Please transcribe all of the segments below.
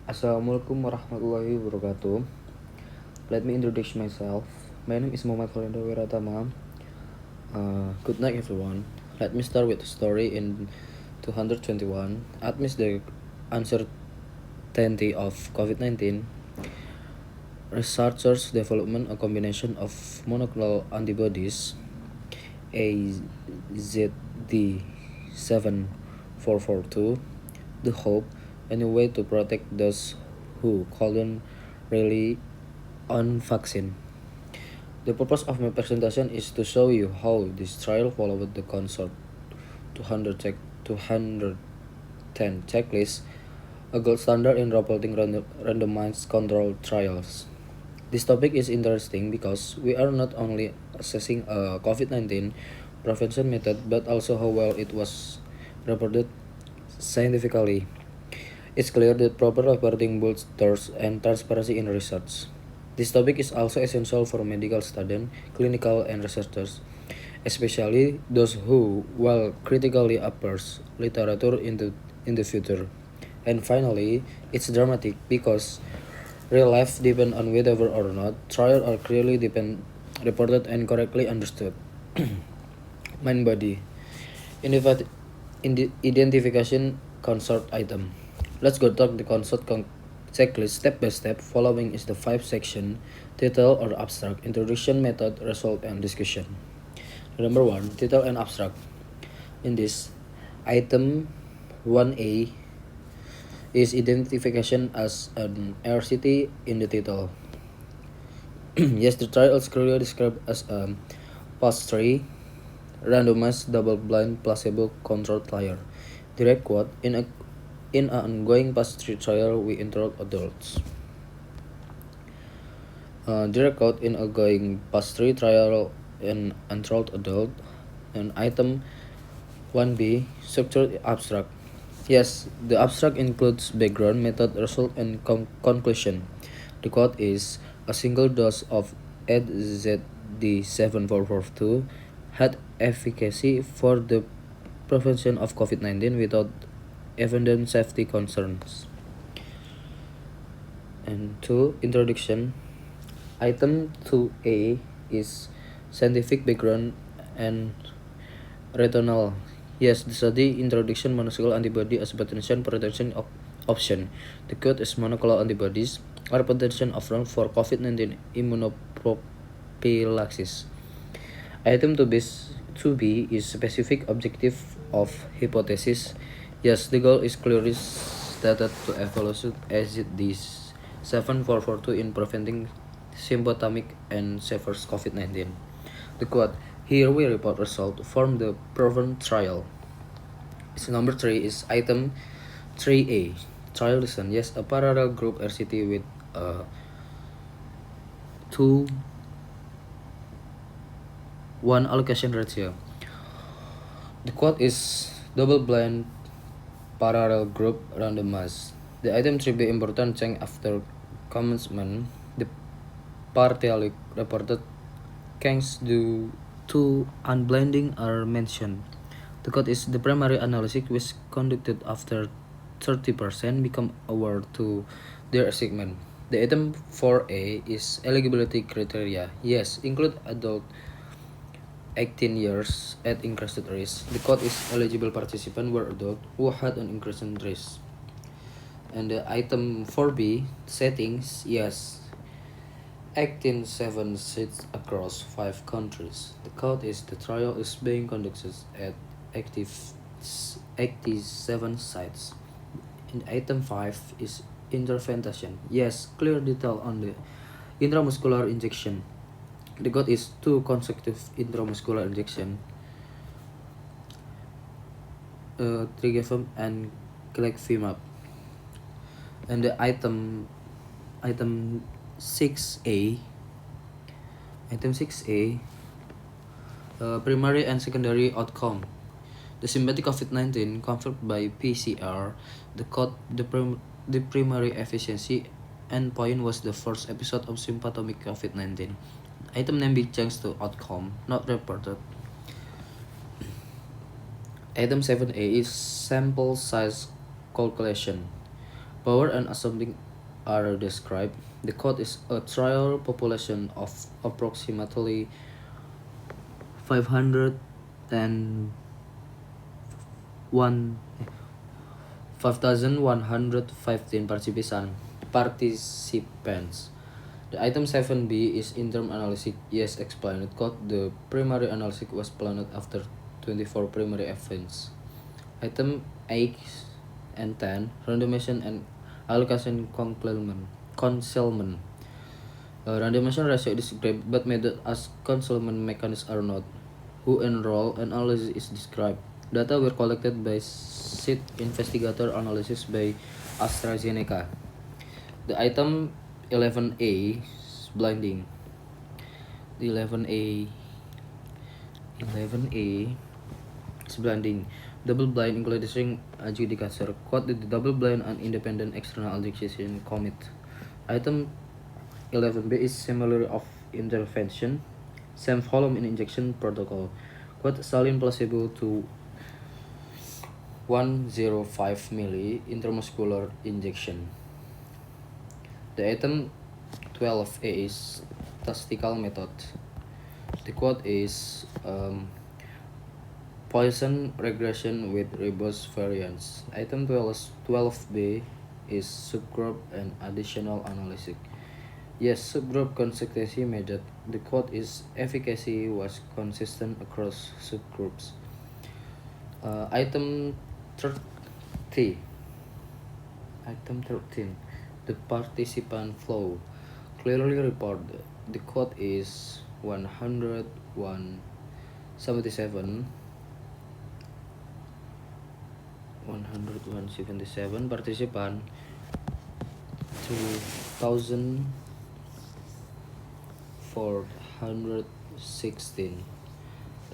Assalamualaikum warahmatullahi wabarakatuh. Let me introduce myself. My name is Muhammad Khalid Wiratama. Good night, everyone. Let me start with a story in 221. Amidst the uncertainty of COVID-19, researchers development a combination of monoclonal antibodies AZD7442, the hope, and a way to protect those who couldn't rely on vaccine. The purpose of my presentation is to show you how this trial followed the CONSORT 210 checklist, a gold standard in reporting randomized controlled trials. This topic is interesting because we are not only assessing a COVID-19 prevention method but also how well it was reported scientifically. It's clear that proper reporting builds trust and transparency in research. This topic is also essential for medical students, clinical and researchers, especially those who will critically appraise literature in the future. And finally, it's dramatic because real life depends on whether or not trials are clearly reported and correctly understood. Mind body. Identification consort item. Let's go talk the consort checklist step by step. Following is the 5 section title or abstract, introduction, method, result, and discussion. Number 1, title and abstract. In this, item 1A is identification as an RCT in the title. Yes, the trial is clearly described as a phase 3 randomized double-blind placebo-controlled trial. Direct quote, in an ongoing phase 3 trial, we enrolled adults. Direct quote, in a ongoing phase 3 trial, an enrolled adult. And item 1B, structured abstract. Yes, the abstract includes background, method, result, and conclusion. The quote is, a single dose of AZD7442 had efficacy for the prevention of COVID-19 without evident safety concerns. And 2, introduction. Item 2A is scientific background and retinal. Yes, the study introduction monoclonal antibody as a potential protection option. The quote is monoclonal antibodies are potential option for COVID-19 immunoprophylaxis. Item 2B is specific objective of hypothesis. Yes, the goal is clearly stated to evaluate AZD7442 in preventing symptomatic and severe COVID-19. The quote, here we report result from the proven trial. So number 3 is item 3A, trial design. Yes, a parallel group RCT with 2:1 allocation ratio. The quote is double-blind parallel group randomized. The item 3B important change after commencement. The partially reported changes due to unblinding are mentioned. The code is the primary analysis was conducted after 30% become aware to their segment. The item 4A is eligibility criteria. Yes, include adult 18 years at increased risk. The code is eligible participant were adult who had an increased risk. And the item 4B, settings, yes, 18.7 seats across 5 countries. The code is the trial is being conducted at 87 sites. And item 5 is intervention. Yes, clear detail on the intramuscular injection. The code is 2 consecutive intramuscular injection, Trigefem and Gleevimab. And the item 6A, primary and secondary outcome. The symptomatic COVID-19 confirmed by PCR. The primary efficiency endpoint was the first episode of symptomatic COVID-19. Item name be changed to outcome, not reported. Item 7A is sample size calculation. Power and assembling are described. The code is a trial population of approximately 501 5,115 participants. The item 7B is interim analysis. Yes, explained. Code the primary analysis was planned after 24 primary events. Item 8 and 10, randomization and allocation complement. Concealment. Randomization ratio is described, but method as concealment mechanisms are not. Who enroll analysis is described. Data were collected by seed investigator analysis by AstraZeneca. The item 11A is blinding. The 11A is blinding. Double blind including adjudicator. Quote the double blind and independent external adjudication commit. Item 11B is similar of intervention. Same volume in injection protocol. Quote saline placebo to 105 milli intramuscular injection. The item 12A is statistical method. The quote is Poisson regression with robust variance. Item 12B is subgroup and additional analysis. Yes, subgroup consistency method. The quote is efficacy was consistent across subgroups. Item 30. Item 13. The participant flow. Clearly reported. The quote is 101.77 101.77 participant 2,416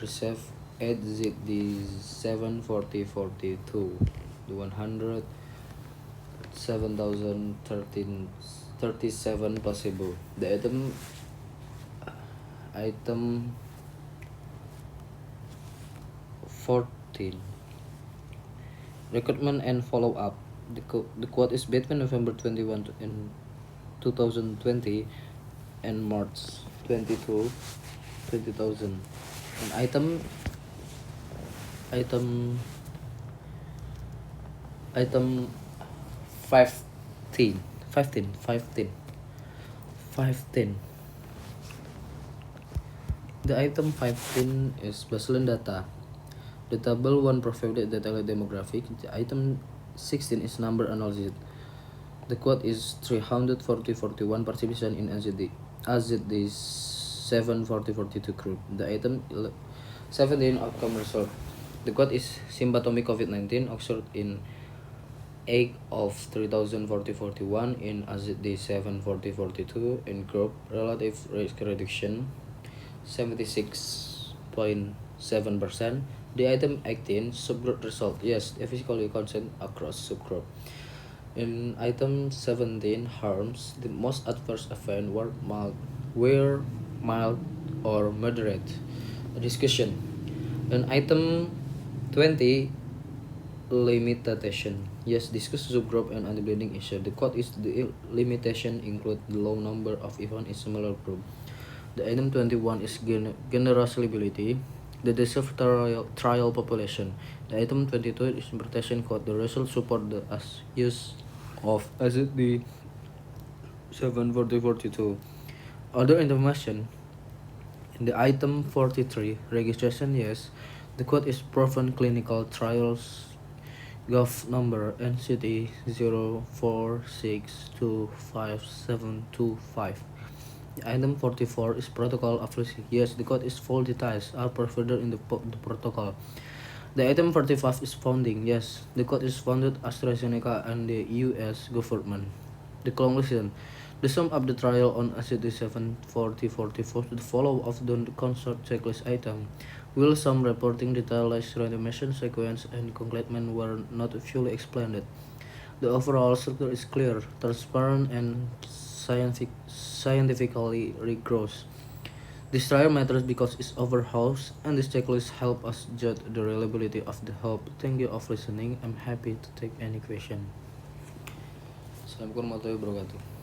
receive 8ZD74042 the 107,037 placebo. The item 14 recruitment and follow-up. The quote is between November 21 and 2020 and March 22, 20,000. And item 15 15 15 15. The item 15 is baseline data. The table 1 provided detailed demographic. The item 16 is number analysis. The quote is 341 participation in AZD 74042 group. The item 17 outcome result. The quote is symptomatic COVID-19 occurred in 8 of 3,041 in AZD 74042 in group relative risk reduction 76.7%. The item 18 subgroup result. Yes, physically consent across subgroup. In item 17 harms, the most adverse event were mild or moderate. Discussion. In item 20 limitation. Yes, discuss subgroup and anti-bleeding issue. The quote is the limitation include the low number of events in similar group. The item 21 is generalizability. The deserved trial population. The item 22 is interpretation code. The result support the use of AZD 74042. Other information. In the item 43 registration, yes, the code is proven clinical trials Gov number NCT 046255725. Item 44 is protocol affiliation. Yes, the code is full details are provided in the protocol. The item 45 is funding. Yes, the code is funded AstraZeneca and the US government. The conclusion. The sum of the trial on ACD 74044 to the follow of the consort checklist item. Will some reporting detailed randomization sequence and conclusion were not fully explained. The overall structure is clear, transparent, and scientifically rigorous. This trial matters because it's overhauled, and this checklist help us judge the reliability of the help. Thank you for listening. I'm happy to take any question. Assalamualaikum warahmatullahi wabarakatuh.